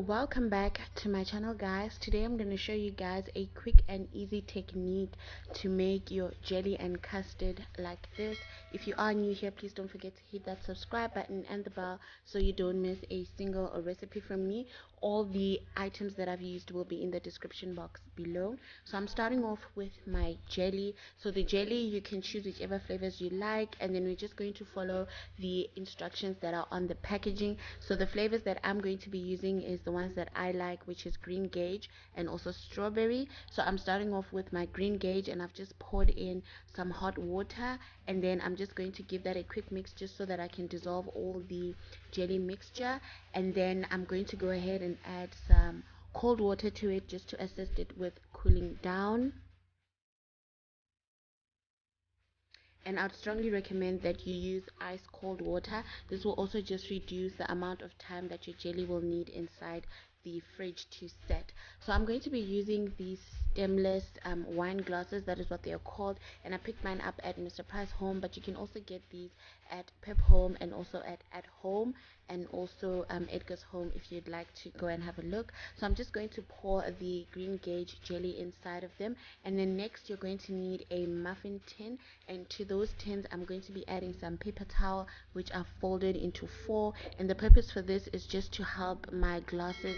Welcome back to my channel, guys. Today I'm going to show you guys a quick and easy technique to make your jelly and custard like this. If you are new here, please don't forget to hit that subscribe button and the bell so you don't miss a single recipe from me. All the items that I've used will be in the description box below. So I'm starting off with my jelly. So the jelly, you can choose whichever flavors you like, and then we're just going to follow the instructions that are on the packaging. So the flavors that I'm going to be using is the ones that I like, which is green gauge and also strawberry. So I'm starting off with my green gauge, and I've just poured in some hot water, and then I'm just going to give that a quick mix just so that I can dissolve all the jelly mixture. And then I'm going to go ahead and add some cold water to it just to assist it with cooling down. And I'd strongly recommend that you use ice cold water. This will also just reduce the amount of time that your jelly will need inside the fridge to set. So I'm going to be using these stemless wine glasses, that is what they are called, and I picked mine up at Mr. Price Home, but you can also get these at Pep Home and also at Home, and also Edgar's Home if you'd like to go and have a look. So I'm just going to pour the green gauge jelly inside of them, and then next you're going to need a muffin tin, and to those tins I'm going to be adding some paper towel, which are folded into four, and the purpose for this is just to help my glasses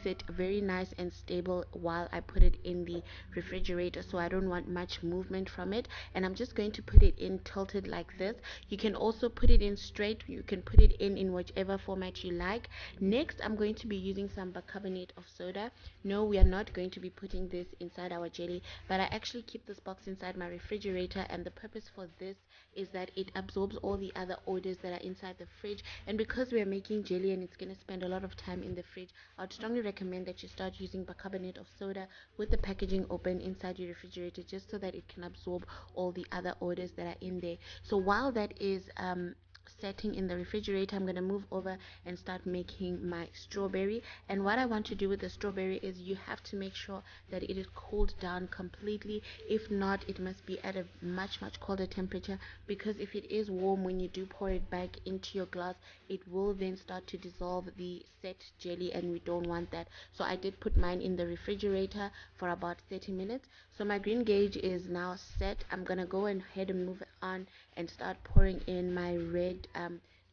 sit very nice and stable while I put it in the refrigerator, so I don't want much movement from it. And I'm just going to put it in tilted like this. You can also put it in straight, you can put it in whichever format you like. Next I'm going to be using some bicarbonate of soda. No, we are not going to be putting this inside our jelly, but I actually keep this box inside my refrigerator, and the purpose for this is that it absorbs all the other odors that are inside the fridge. And because we are making jelly and it's going to spend a lot of time in the fridge, I'd strongly recommend that you start using bicarbonate of soda with the packaging open inside your refrigerator, just so that it can absorb all the other odors that are in there. So while that is setting in the refrigerator, I'm going to move over and start making my strawberry. And what I want to do with the strawberry is you have to make sure that it is cooled down completely. If not, it must be at a much colder temperature, because if it is warm, when you do pour it back into your glass, it will then start to dissolve the set jelly, and we don't want that. So I did put mine in the refrigerator for about 30 minutes. So my green gauge is now set. I'm gonna go ahead and move it on and start pouring in my red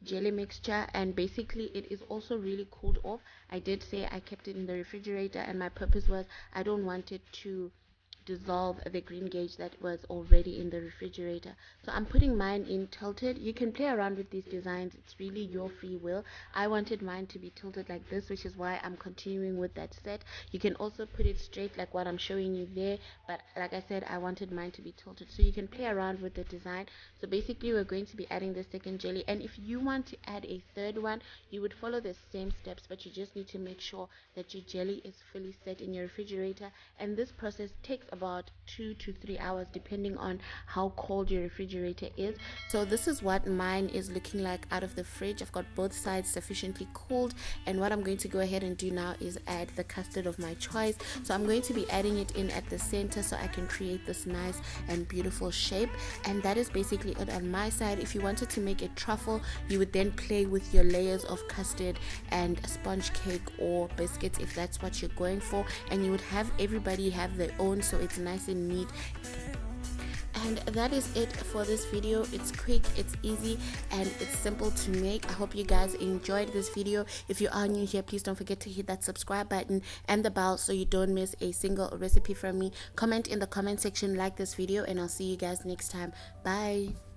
jelly mixture, and basically it is also really cooled off. I did say I kept it in the refrigerator, and my purpose was I don't want it to dissolve the green gauge that was already in the refrigerator. So I'm putting mine in tilted. You can play around with these designs, it's really your free will. I wanted mine to be tilted like this, which is why I'm continuing with that set. You can also put it straight like what I'm showing you there, but like I said, I wanted mine to be tilted, so you can play around with the design. So basically we're going to be adding the second jelly, and if you want to add a third one, you would follow the same steps, but you just need to make sure that your jelly is fully set in your refrigerator. And this process takes about 2 to 3 hours depending on how cold your refrigerator is. So this is what mine is looking like out of the fridge. I've got both sides sufficiently cooled, and what I'm going to go ahead and do now is add the custard of my choice. So I'm going to be adding it in at the center so I can create this nice and beautiful shape. And that is basically it on my side. If you wanted to make a truffle, you would then play with your layers of custard and sponge cake or biscuits if that's what you're going for, and you would have everybody have their own, so it's nice and neat. And that is it for this video. It's quick, it's easy, and it's simple to make. I hope you guys enjoyed this video. If you are new here, please don't forget to hit that subscribe button and the bell so you don't miss a single recipe from me. Comment in the comment section, like this video, and I'll see you guys next time. Bye.